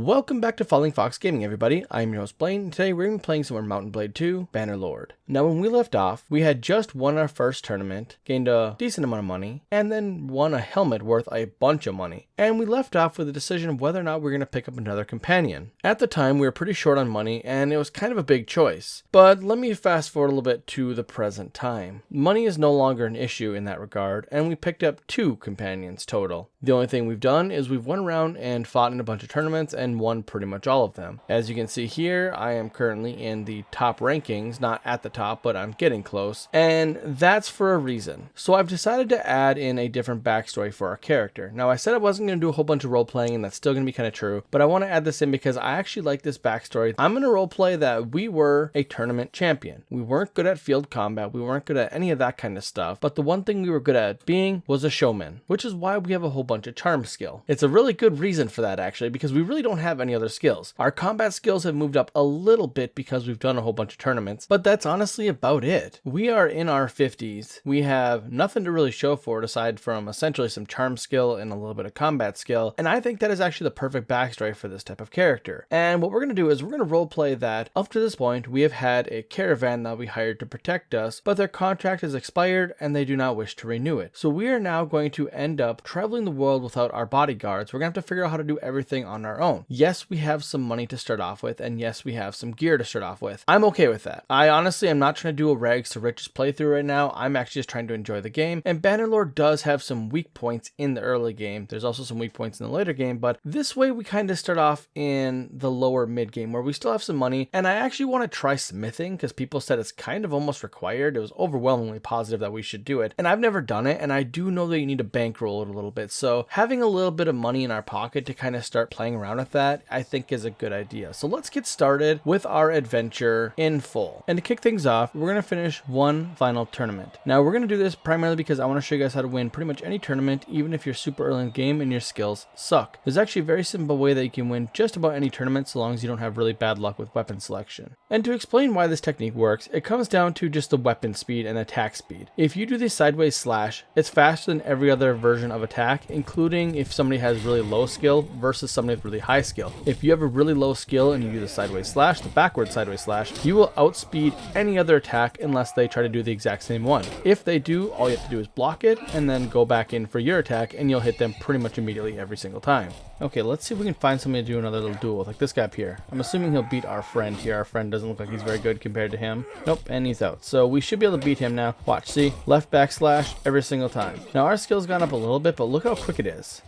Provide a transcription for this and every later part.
Welcome back to FallingFoxGaming, everybody. I'm your host Blaine, and today we're going to be playing some more Mountain Blade 2, Bannerlord. Now, when we left off, we had just won our first tournament, gained a decent amount of money, and then won a helmet worth a bunch of money. And we left off with the decision of whether or not we're going to pick up another companion. At the time, we were pretty short on money, and it was kind of a big choice. But let me fast forward a little bit to the present time. Money is no longer an issue in that regard, and we picked up 2 companions total. The only thing we've done is we've went around and fought in a bunch of tournaments and won pretty much all of them. As you can see here, I am currently in the top rankings, not at the top, but I'm getting close, and that's for a reason. So I've decided to add in a different backstory for our character. Now, I said I wasn't going to do a whole bunch of role playing, and that's still going to be kind of true, but I want to add this in because I actually like this backstory. I'm going to role play that we were a tournament champion. We weren't good at field combat, we weren't good at any of that kind of stuff, but the one thing we were good at being was a showman, which is why we have a whole bunch of charm skill. It's a really good reason for that, actually, because we really don't have any other skills. Our combat skills have moved up a little bit because we've done a whole bunch of tournaments, but that's honestly about it. We are in our 50s. We have nothing to really show for it aside from essentially some charm skill and a little bit of combat skill, and I think that is actually the perfect backstory for this type of character. And what we're going to do is we're going to roleplay that up to this point we have had a caravan that we hired to protect us, but their contract has expired and they do not wish to renew it. So we are now going to end up traveling the world without our bodyguards. We're going to have to figure out how to do everything on our own. Yes, we have some money to start off with, and yes, we have some gear to start off with. I'm okay with that. I honestly am not trying to do a rags to riches playthrough right now. I'm actually just trying to enjoy the game, and Bannerlord does have some weak points in the early game. There's also some weak points in the later game, but this way we kind of start off in the lower mid game where we still have some money, and I actually want to try smithing because people said it's kind of almost required. It was overwhelmingly positive that we should do it, and I've never done it, and I do know that you need to bankroll it a little bit, so having a little bit of money in our pocket to kind of start playing around with that, I think is a good idea. So let's get started with our adventure in full. And to kick things off, we're going to finish one final tournament. Now, we're going to do this primarily because I want to show you guys how to win pretty much any tournament, even if you're super early in the game and your skills suck. There's actually a very simple way that you can win just about any tournament so long as you don't have really bad luck with weapon selection. And to explain why this technique works, it comes down to just the weapon speed and attack speed. If you do the sideways slash, it's faster than every other version of attack, including if somebody has really low skill versus somebody with really high skill. If you have a really low skill and you do the sideways slash, the backward sideways slash, you will outspeed any other attack unless they try to do the exact same one. If they do, all you have to do is block it and then go back in for your attack and you'll hit them pretty much immediately every single time. Okay, let's see if we can find somebody to do another little duel with, like this guy up here. I'm assuming he'll beat our friend here. Our friend doesn't look like he's very good compared to him. Nope, and he's out. So we should be able to beat him now. Watch, see? Left backslash every single time. Now our skill's gone up a little bit, but look how quick it is.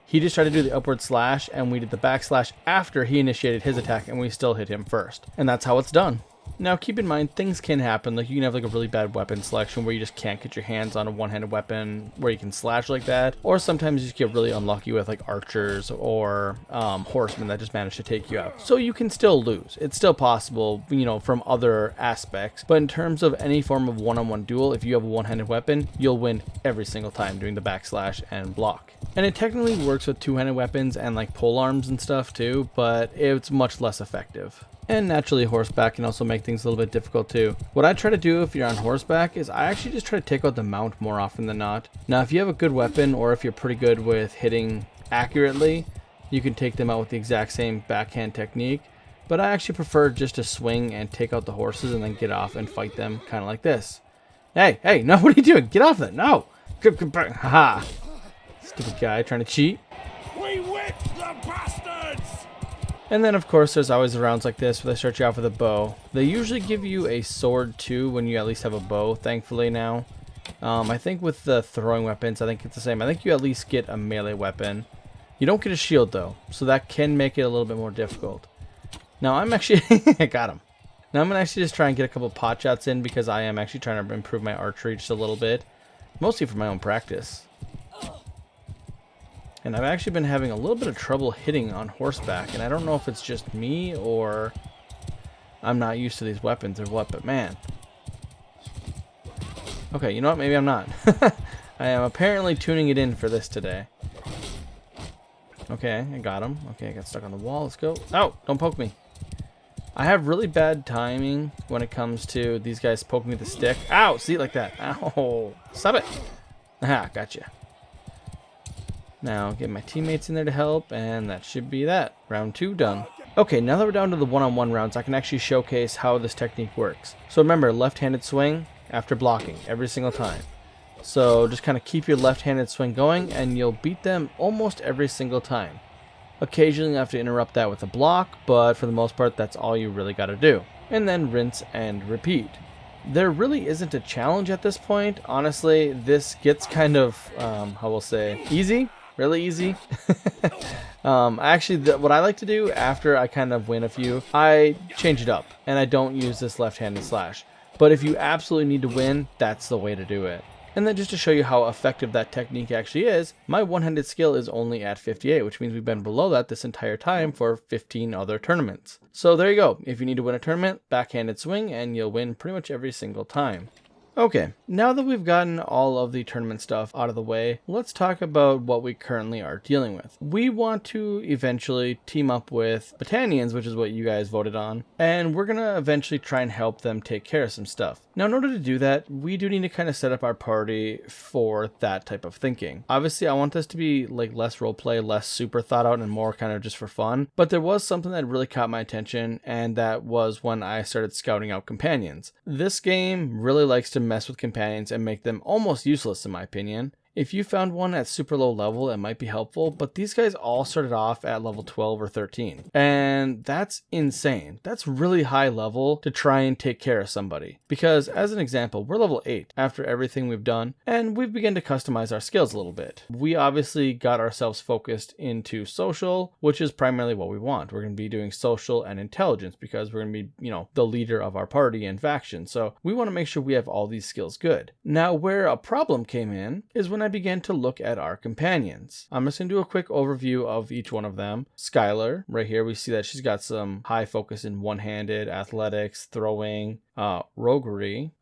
He just tried to do the upward slash, and we did the backslash after he initiated his attack, and we still hit him first. And that's how it's done. Now, keep in mind, things can happen. Like, you can have like a really bad weapon selection where you just can't get your hands on a one-handed weapon where you can slash like that. Or sometimes you just get really unlucky with like archers or horsemen that just manage to take you out. So you can still lose. It's still possible, you know, from other aspects. But in terms of any form of one-on-one duel, if you have a one-handed weapon, you'll win every single time doing the backslash and block. And it technically works with two-handed weapons and like pole arms and stuff too, but it's much less effective. And naturally, horseback can also make things a little bit difficult too. What I try to do if you're on horseback is I actually just try to take out the mount more often than not. Now, if you have a good weapon or if you're pretty good with hitting accurately, you can take them out with the exact same backhand technique. But I actually prefer just to swing and take out the horses and then get off and fight them kind of like this. Hey, no, what are you doing? Get off that, no! Haha. Stupid guy trying to cheat. We whip the bastards! And then, of course, there's always rounds like this where they start you off with a bow. They usually give you a sword too when you at least have a bow, thankfully now. I think with the throwing weapons, I think it's the same. I think you at least get a melee weapon. You don't get a shield though, so that can make it a little bit more difficult. Now I'm actually... I got him. Now I'm going to actually just try and get a couple pot shots in because I am actually trying to improve my archery just a little bit. Mostly for my own practice. And I've actually been having a little bit of trouble hitting on horseback, and I don't know if it's just me or I'm not used to these weapons or what, but man. Okay, you know what? Maybe I'm not. I am apparently tuning it in for this today. Okay, I got him. Okay, I got stuck on the wall. Let's go. Oh, don't poke me. I have really bad timing when it comes to these guys poking me with the stick. Ow! See, like that. Ow! Stop it! Aha, gotcha. Now get my teammates in there to help, and that should be that. Round 2 done. Okay, now that we're down to the one-on-one rounds, I can actually showcase how this technique works. So remember, left-handed swing after blocking every single time. So just kind of keep your left-handed swing going, and you'll beat them almost every single time. Occasionally you have to interrupt that with a block, but for the most part, that's all you really got to do. And then rinse and repeat. There really isn't a challenge at this point. Honestly, this gets kind of, how we'll say, easy. Really easy. Actually, what I like to do after I kind of win a few, I change it up. And I don't use this left-handed slash. But if you absolutely need to win, that's the way to do it. And then just to show you how effective that technique actually is, my one-handed skill is only at 58, which means we've been below that this entire time for 15 other tournaments. So there you go. If you need to win a tournament, backhanded swing, and you'll win pretty much every single time. Okay, now that we've gotten all of the tournament stuff out of the way, let's talk about what we currently are dealing with. We want to eventually team up with Battanians, which is what you guys voted on, and we're going to eventually try and help them take care of some stuff. Now, in order to do that, we do need to kind of set up our party for that type of thinking. Obviously, I want this to be like less roleplay, less super thought out, and more kind of just for fun, but there was something that really caught my attention, and that was when I started scouting out companions. This game really likes to mess with companions and make them almost useless in my opinion. If you found one at super low level, it might be helpful, but these guys all started off at level 12 or 13. And that's insane. That's really high level to try and take care of somebody. Because as an example, we're level 8 after everything we've done, and we've begun to customize our skills a little bit. We obviously got ourselves focused into social, which is primarily what we want. We're going to be doing social and intelligence because we're going to be, the leader of our party and faction. So we want to make sure we have all these skills good. Now, where a problem came in is when I began to look at our companions. I'm just going to do a quick overview of each one of them. Skylar, right here, we see that she's got some high focus in one-handed, athletics, throwing, roguery,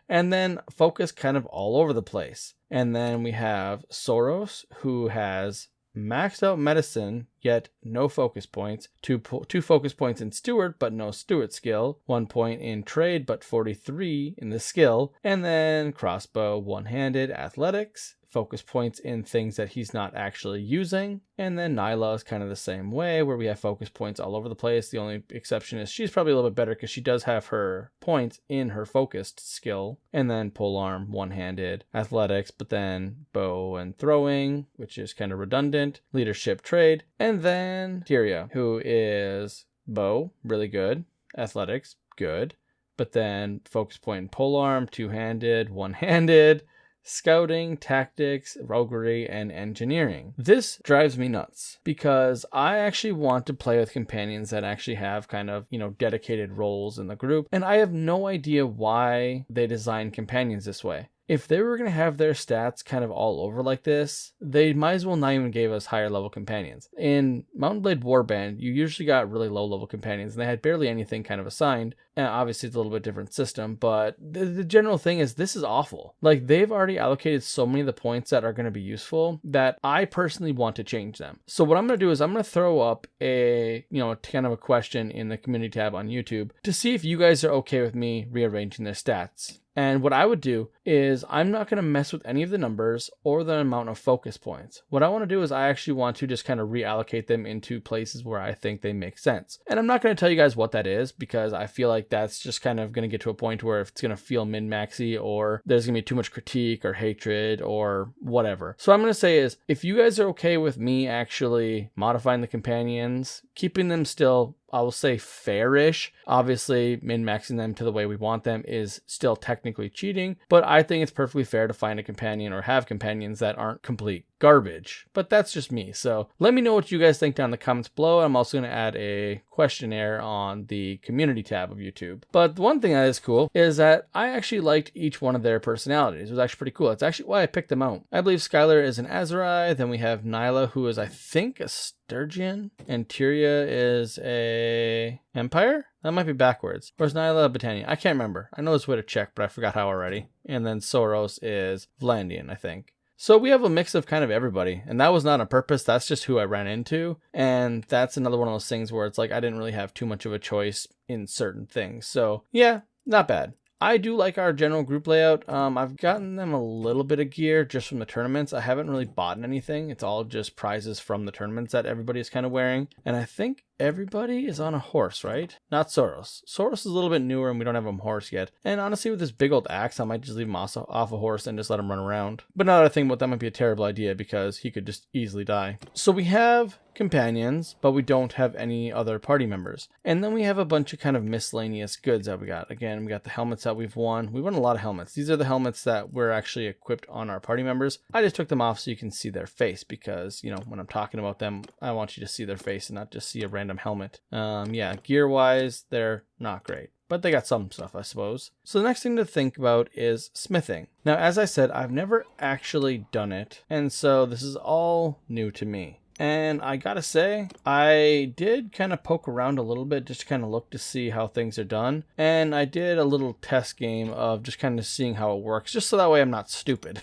and then focus kind of all over the place. And then we have Soros, who has maxed out medicine, yet no focus points. Two focus points in steward, but no steward skill. 1 point in trade, but 43 in the skill. And then crossbow, one-handed, athletics. Focus points in things that he's not actually using. And then Nyla is kind of the same way, where we have focus points all over the place. The only exception is she's probably a little bit better because she does have her points in her focused skill. And then polearm, one-handed, athletics, but then bow and throwing, which is kind of redundant. Leadership, trade. And then Tyria, who is bow, really good. Athletics, good. But then focus point in polearm, two-handed, one-handed. Scouting, tactics, roguery, and engineering. This drives me nuts because I actually want to play with companions that actually have kind of, dedicated roles in the group. And I have no idea why they designed companions this way. If they were going to have their stats kind of all over like this, they might as well not even give us higher level companions. In Mount & Blade Warband, you usually got really low level companions and they had barely anything kind of assigned. And obviously it's a little bit different system, but the general thing is this is awful. Like they've already allocated so many of the points that are going to be useful that I personally want to change them. So what I'm going to do is I'm going to throw up a, kind of a question in the community tab on YouTube to see if you guys are okay with me rearranging their stats. And what I would do is I'm not going to mess with any of the numbers or the amount of focus points. What I want to do is I actually want to just kind of reallocate them into places where I think they make sense. And I'm not going to tell you guys what that is because I feel like that's just kind of going to get to a point where if it's going to feel min-maxy or there's going to be too much critique or hatred or whatever. So what I'm going to say is if you guys are okay with me actually modifying the companions, keeping them still, I will say fairish. Obviously, min-maxing them to the way we want them is still technically cheating, but I think it's perfectly fair to find a companion or have companions that aren't complete garbage. But that's just me. So let me know what you guys think down in the comments below. I'm also going to add a questionnaire on the community tab of YouTube. But the one thing that is cool is that I actually liked each one of their personalities. It was actually pretty cool. It's actually why I picked them out. I believe Skylar is an Azurai. Then we have Nyla, who is, I think, a Sturgeon. And Tyria is a Empire? That might be backwards. Or is Nyla a Battanian? I can't remember. I know there's a way to check, but I forgot how already. And then Soros is Vlandian, I think. So we have a mix of kind of everybody, and that was not on purpose. That's just who I ran into. And that's another one of those things where it's like I didn't really have too much of a choice in certain things. So yeah, not bad. I do like our general group layout. I've gotten them a little bit of gear just from the tournaments. I haven't really bought anything. It's all just prizes from the tournaments that everybody's kind of wearing. And I think everybody is on a horse, right? Not Soros. Soros is a little bit newer and we don't have him horse yet. And honestly, with this big old axe, I might just leave him off a horse and just let him run around. But now that I think about that, might be a terrible idea because he could just easily die. So we have companions, but we don't have any other party members. And then we have a bunch of kind of miscellaneous goods that we got. Again, we got the helmets that we've won. We won a lot of helmets. These are the helmets that were actually equipped on our party members. I just took them off so you can see their face because, you know, when I'm talking about them, I want you to see their face and not just see a random helmet. Yeah, gear-wise, they're not great, but they got some stuff, I suppose. So the next thing to think about is smithing. Now, as I said, I've never actually done it, and so this is all new to me. And I gotta say, I did kind of poke around a little bit just to kind of look to see how things are done. And I did a little test game of just kind of seeing how it works, just so that way I'm not stupid.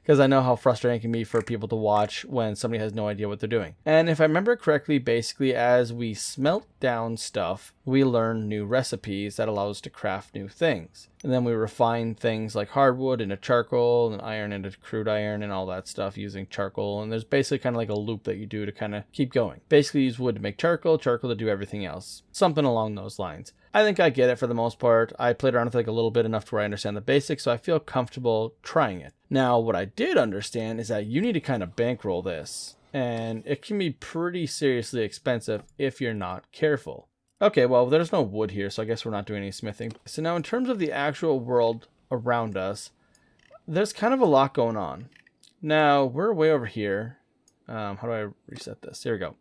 Because I know how frustrating it can be for people to watch when somebody has no idea what they're doing. And if I remember correctly, basically as we smelt down stuff, we learn new recipes that allow us to craft new things. And then we refine things like hardwood into charcoal and iron into crude iron and all that stuff using charcoal. And there's basically kind of like a loop that you do to kind of keep going. Basically use wood to make charcoal, charcoal to do everything else. Something along those lines. I think I get it for the most part. I played around with it like a little bit enough to where I understand the basics, so I feel comfortable trying it. Now, what I did understand is that you need to kind of bankroll this. And it can be pretty seriously expensive if you're not careful. Okay, well, there's no wood here, so I guess we're not doing any smithing. So now in terms of the actual world around us, there's kind of a lot going on. Now, we're way over here. How do I reset this? Here we go.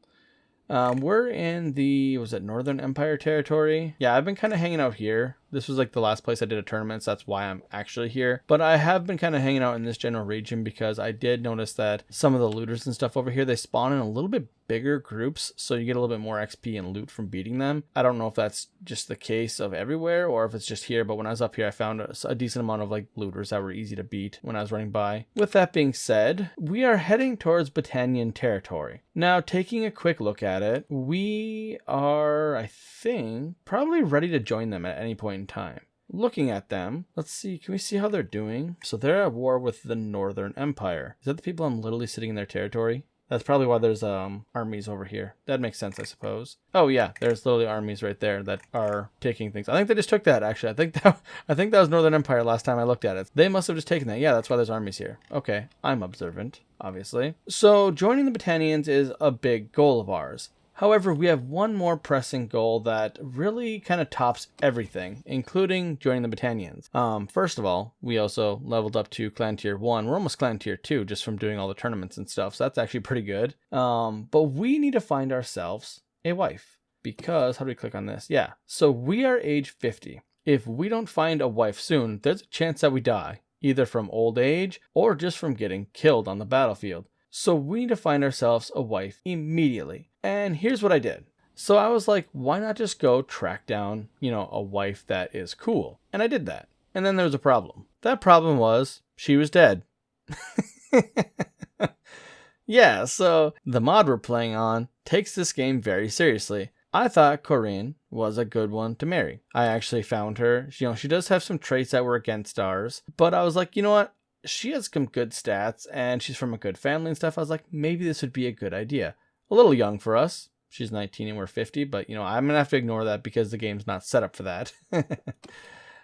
We're in the, was it Northern Empire territory? Yeah, I've been kind of hanging out here. This was like the last place I did a tournament, so that's why I'm actually here. But I have been kind of hanging out in this general region because I did notice that some of the looters and stuff over here, they spawn in a little bit bigger groups, so you get a little bit more XP and loot from beating them. I don't know if that's just the case of everywhere or if it's just here, but when I was up here, I found a decent amount of like looters that were easy to beat when I was running by. With that being said, we are heading towards Battanian territory. Now, taking a quick look at it, we are, I think, probably ready to join them at any point in time. Looking at them, let's see, can we see how they're doing? So they're at war with the Northern Empire. Is that the people I'm literally sitting in their territory? That's probably why there's armies over here. That makes sense, I suppose. Oh yeah, there's literally armies right there that are taking things. I think they just took that actually. I think that was Northern Empire last time I looked at it. They must have just taken that. Yeah, that's why there's armies here. Okay, I'm observant, obviously. So joining the Battanians is a big goal of ours. However, we have one more pressing goal that really kind of tops everything, including joining the Battanians. First of all, we also leveled up to Clan Tier 1. We're almost Clan Tier 2 just from doing all the tournaments and stuff, so that's actually pretty good. But we need to find ourselves a wife, because, how do we click on this? Yeah, so we are age 50. If we don't find a wife soon, there's a chance that we die, either from old age or just from getting killed on the battlefield. So we need to find ourselves a wife immediately. And here's what I did. So I was like, why not just go track down, a wife that is cool? And I did that. And then there was a problem. That problem was she was dead. Yeah, so the mod we're playing on takes this game very seriously. I thought Corinne was a good one to marry. I actually found her. She does have some traits that were against ours. But I was like, you know what? She has some good stats and she's from a good family and stuff. I was like, maybe this would be a good idea. A little young for us. She's 19 and we're 50, but I'm going to have to ignore that because the game's not set up for that.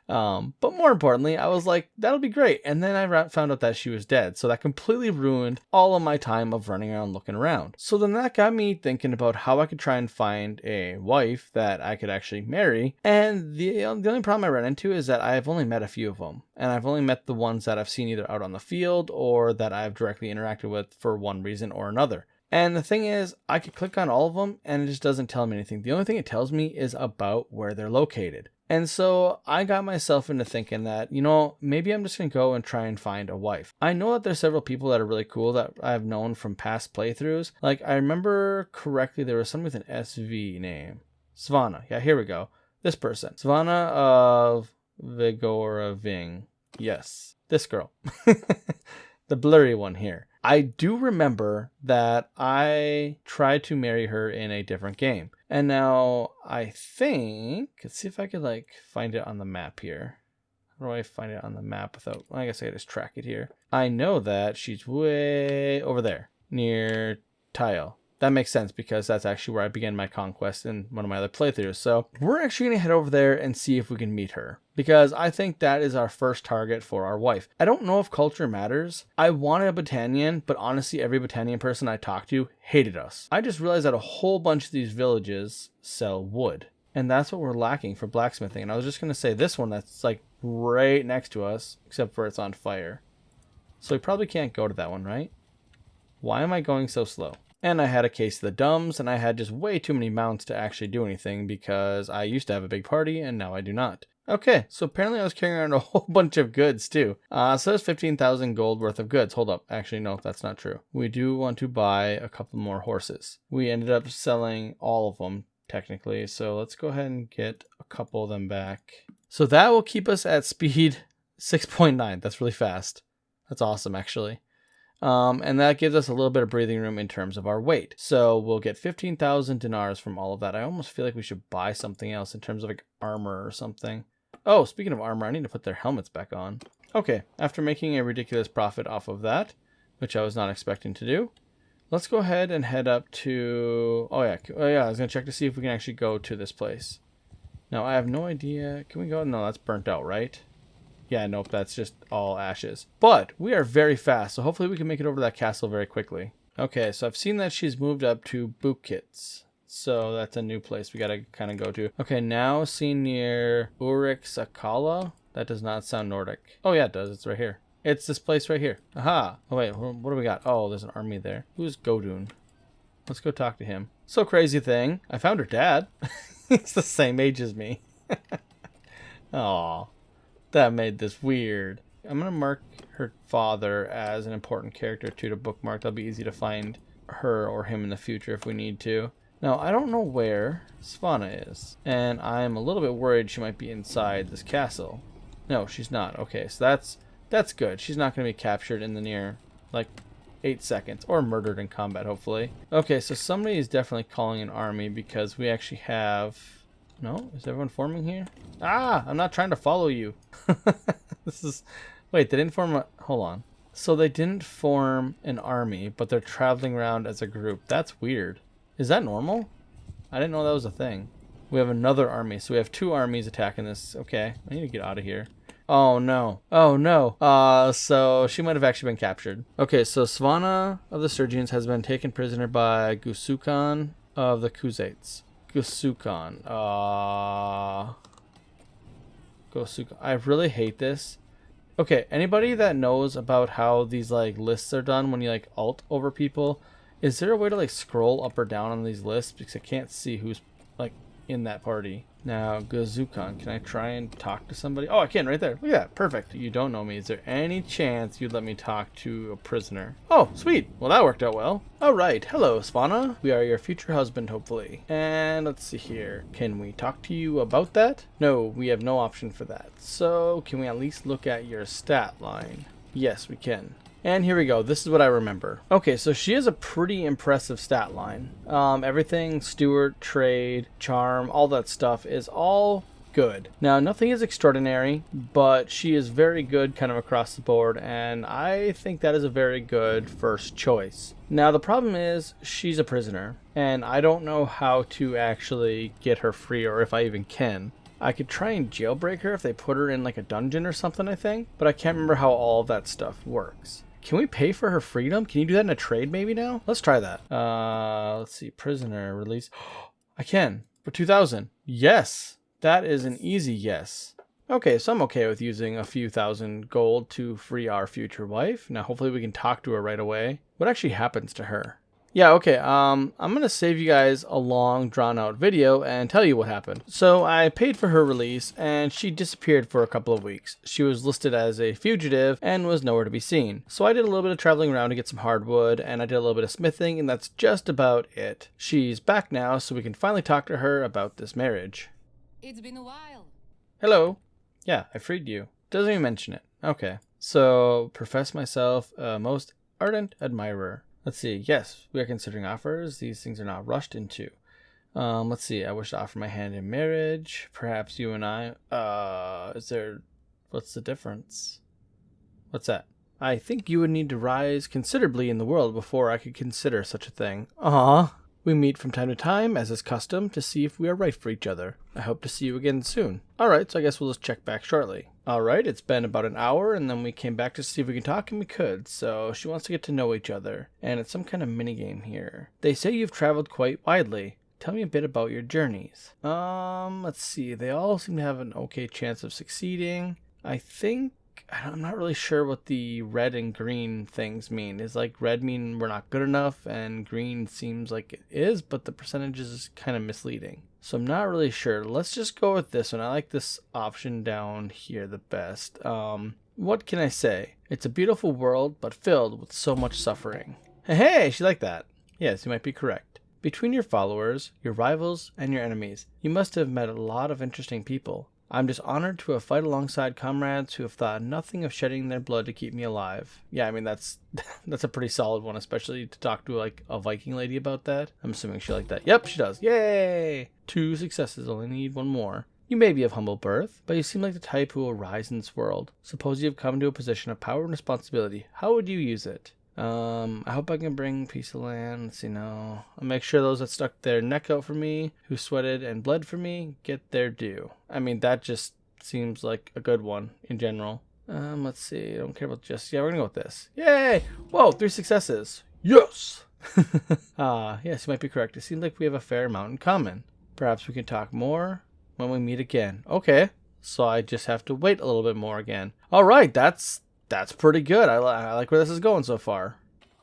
But more importantly, I was like, that'll be great. And then I found out that she was dead. So that completely ruined all of my time of running around looking around. So then that got me thinking about how I could try and find a wife that I could actually marry. And the only problem I ran into is that I've only met a few of them. And I've only met the ones that I've seen either out on the field or that I've directly interacted with for one reason or another. And the thing is, I could click on all of them and it just doesn't tell me anything. The only thing it tells me is about where they're located. And so I got myself into thinking that, maybe I'm just going to go and try and find a wife. I know that there's several people that are really cool that I've known from past playthroughs. Like, I remember correctly, there was somebody with an SV name. Svana. Yeah, here we go. This person. Svana of Vigoraving. Yes, this girl. The blurry one here. I do remember that I tried to marry her in a different game. And now I think, let's see if I could find it on the map here. How do I find it on the map without... I guess I just track it here. I know that she's way over there, near Tile. That makes sense because that's actually where I began my conquest in one of my other playthroughs. So we're actually going to head over there and see if we can meet her, because I think that is our first target for our wife. I don't know if culture matters. I wanted a Botanian, but honestly, every Botanian person I talked to hated us. I just realized that a whole bunch of these villages sell wood, and that's what we're lacking for blacksmithing. And I was just going to say this one that's like right next to us, except for it's on fire. So we probably can't go to that one, right? Why am I going so slow? And I had a case of the dumbs, and I had just way too many mounts to actually do anything because I used to have a big party and now I do not. Okay, so apparently I was carrying around a whole bunch of goods too. So there's 15,000 gold worth of goods. Hold up. Actually, no, that's not true. We do want to buy a couple more horses. We ended up selling all of them technically. So let's go ahead and get a couple of them back. So that will keep us at speed 6.9. That's really fast. That's awesome, actually. And that gives us a little bit of breathing room in terms of our weight. So we'll get 15,000 dinars from all of that. I almost feel like we should buy something else in terms of like armor or something. Oh, speaking of armor, I need to put their helmets back on. Okay, after making a ridiculous profit off of that, which I was not expecting to do, let's go ahead and head up to... Oh yeah, I was going to check to see if we can actually go to this place. Now, I have no idea. Can we go? No, that's burnt out, right? Yeah, nope, that's just all ashes. But we are very fast, so hopefully we can make it over to that castle very quickly. Okay, so I've seen that she's moved up to Bukits. So that's a new place we gotta kind of go to. Okay, now seen near Urik Sakala. That does not sound Nordic. Oh yeah, it does. It's right here. It's this place right here. Aha! Oh wait, what do we got? Oh, there's an army there. Who's Godun? Let's go talk to him. So crazy thing, I found her dad. He's the same age as me. Aw. That made this weird. I'm going to mark her father as an important character too to bookmark. That'll be easy to find her or him in the future if we need to. Now, I don't know where Svana is, and I'm a little bit worried she might be inside this castle. No, she's not. Okay, so that's good. She's not going to be captured in the near, like, 8 seconds, or murdered in combat, hopefully. Okay, so somebody is definitely calling an army because we actually have... No? Is everyone forming here? Ah! I'm not trying to follow you. This is... Wait, they didn't form a... Hold on. So they didn't form an army, but they're traveling around as a group. That's weird. Is that normal? I didn't know that was a thing. We have another army. So we have 2 armies attacking this. Okay. I need to get out of here. Oh, no. Oh, no. So she might have actually been captured. Okay, so Svana of the Sturgians has been taken prisoner by Gusukan of the Kuzates. Gosukan. Gosukan. I really hate this. Okay, anybody that knows about how these like lists are done when you like alt over people, is there a way to like scroll up or down on these lists? Because I can't see who's like in that party. Now, Gozukan, can I try and talk to somebody? Oh, I can right there. Look at that. Perfect. You don't know me. Is there any chance you'd let me talk to a prisoner? Oh, sweet. Well, that worked out well. All right. Hello, Svana. We are your future husband, hopefully. And let's see here. Can we talk to you about that? No, we have no option for that. So, can we at least look at your stat line? Yes, we can. And here we go. This is what I remember. Okay, so she has a pretty impressive stat line. Everything, Steward, Trade, Charm, all that stuff is all good. Now, nothing is extraordinary, but she is very good kind of across the board, and I think that is a very good first choice. Now, the problem is she's a prisoner, and I don't know how to actually get her free, or if I even can. I could try and jailbreak her if they put her in like a dungeon or something, I think, but I can't remember how all of that stuff works. Can we pay for her freedom? Can you do that in a trade maybe now? Let's try that. Let's see. Prisoner release. I can. For 2,000. Yes. That is an easy yes. Okay, so I'm okay with using a few thousand gold to free our future wife. Now, hopefully we can talk to her right away. What actually happens to her? Yeah, okay, I'm going to save you guys a long, drawn-out video and tell you what happened. So I paid for her release, and she disappeared for a couple of weeks. She was listed as a fugitive and was nowhere to be seen. So I did a little bit of traveling around to get some hardwood, and I did a little bit of smithing, and that's just about it. She's back now, so we can finally talk to her about this marriage. It's been a while. Hello. Yeah, I freed you. Doesn't even mention it. Okay. So, profess myself a most ardent admirer. Let's see. Yes, we are considering offers. These things are not rushed into. Let's see. I wish to offer my hand in marriage. Perhaps you and I. Is there What's the difference? What's that? I think you would need to rise considerably in the world before I could consider such a thing. We meet from time to time, as is custom, to see if we are right for each other. I hope to see you again soon. Alright, so I guess we'll just check back shortly. Alright, it's been about an hour, and then we came back to see if we can talk, and we could. So she wants to get to know each other, and it's some kind of minigame here. They say you've traveled quite widely. Tell me a bit about your journeys. Let's see. They all seem to have an okay chance of succeeding. I'm not really sure what the red and green things mean. Is like red mean we're not good enough, and green seems like it is, but the percentages is kind of misleading. So I'm not really sure. Let's just go with this one. I like this option down here the best. What can I say? It's a beautiful world, but filled with so much suffering. Hey, she liked that. Yes, you might be correct. Between your followers, your rivals, and your enemies, you must have met a lot of interesting people. I'm just honored to have fight alongside comrades who have thought nothing of shedding their blood to keep me alive. Yeah, I mean, that's a pretty solid one, especially to talk to like a Viking lady about that. I'm assuming she liked that. Yep, she does. Yay! 2 successes, only need 1 more. You may be of humble birth, but you seem like the type who will rise in this world. Suppose you have come to a position of power and responsibility. How would you use it? I hope I can bring peace to land. Let's see, no. I'll make sure those that stuck their neck out for me, who sweated and bled for me, get their due. I mean, that just seems like a good one in general. Let's see. I don't care about just... Yeah, we're gonna go with this. Yay! Whoa, 3 successes. Yes! Yes, you might be correct. It seems like we have a fair amount in common. Perhaps we can talk more when we meet again. Okay. So I just have to wait a little bit more again. All right, that's pretty good. I like where this is going so far.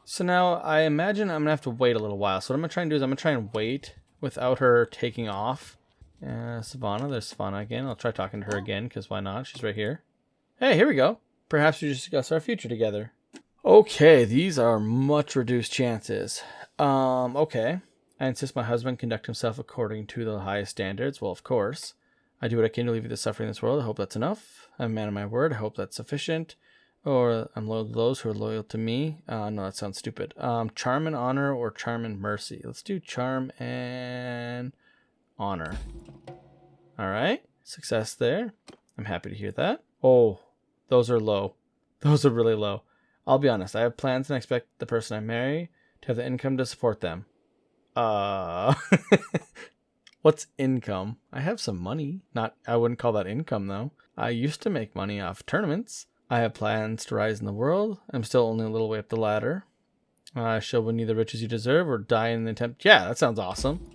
So now I imagine I'm going to have to wait a little while. So what I'm going to try and do is I'm going to try and wait without her taking off. Savannah, there's Savannah again. I'll try talking to her again because why not? She's right here. Hey, here we go. Perhaps we discuss our future together. Okay, these are much reduced chances. Okay. I insist my husband conduct himself according to the highest standards. Well, of course. I do what I can to alleviate the suffering in this world. I hope that's enough. I'm a man of my word. I hope that's sufficient. Or I'm loyal to those who are loyal to me. No, that sounds stupid. Charm and honor or charm and mercy. Let's do charm and honor. All right. Success there. I'm happy to hear that. Oh, those are low. Those are really low. I'll be honest. I have plans and I expect the person I marry to have the income to support them. What's income? I have some money. I wouldn't call that income though. I used to make money off tournaments. I have plans to rise in the world. I'm still only a little way up the ladder. I shall win either riches you deserve or die in the attempt. Yeah, that sounds awesome.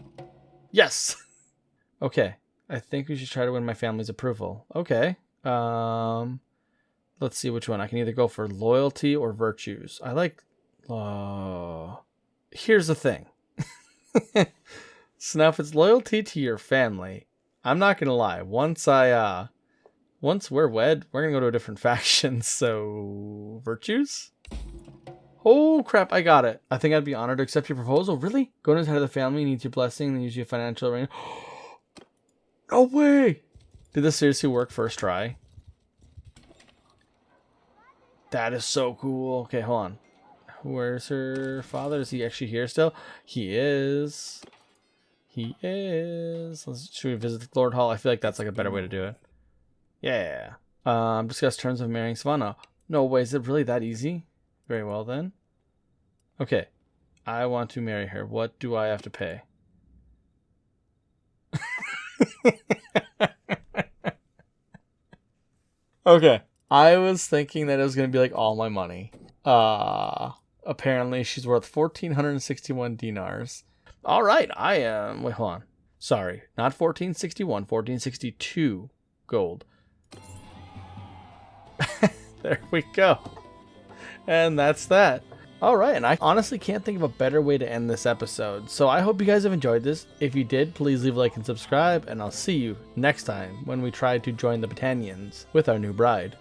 Yes! Okay. I think we should try to win my family's approval. Okay. Let's see which one. I can either go for loyalty or virtues. I like... Here's the thing. So now if it's loyalty to your family, I'm not going to lie. Once we're wed, we're going to go to a different faction, so... Virtues? Oh, crap, I got it. I think I'd be honored to accept your proposal. Really? Going as head of the family needs your blessing, then use your financial arrangement. No way! Did this seriously work first try? That is so cool. Okay, hold on. Where's her father? Is he actually here still? He is. He is. Should we visit the Lord Hall? I feel like that's like a better way to do it. Yeah. Discuss terms of marrying Savannah. No way, is it really that easy? Very well then. Okay. I want to marry her. What do I have to pay? Okay. I was thinking that it was going to be like all my money. Apparently she's worth 1,461 dinars. All right. I am... Wait, hold on. Sorry. Not 1,461. 1,462 gold. There we go. And that's that. Alright, and I honestly can't think of a better way to end this episode. So I hope you guys have enjoyed this. If you did, please leave a like and subscribe, and I'll see you next time when we try to join the Battanians with our new bride.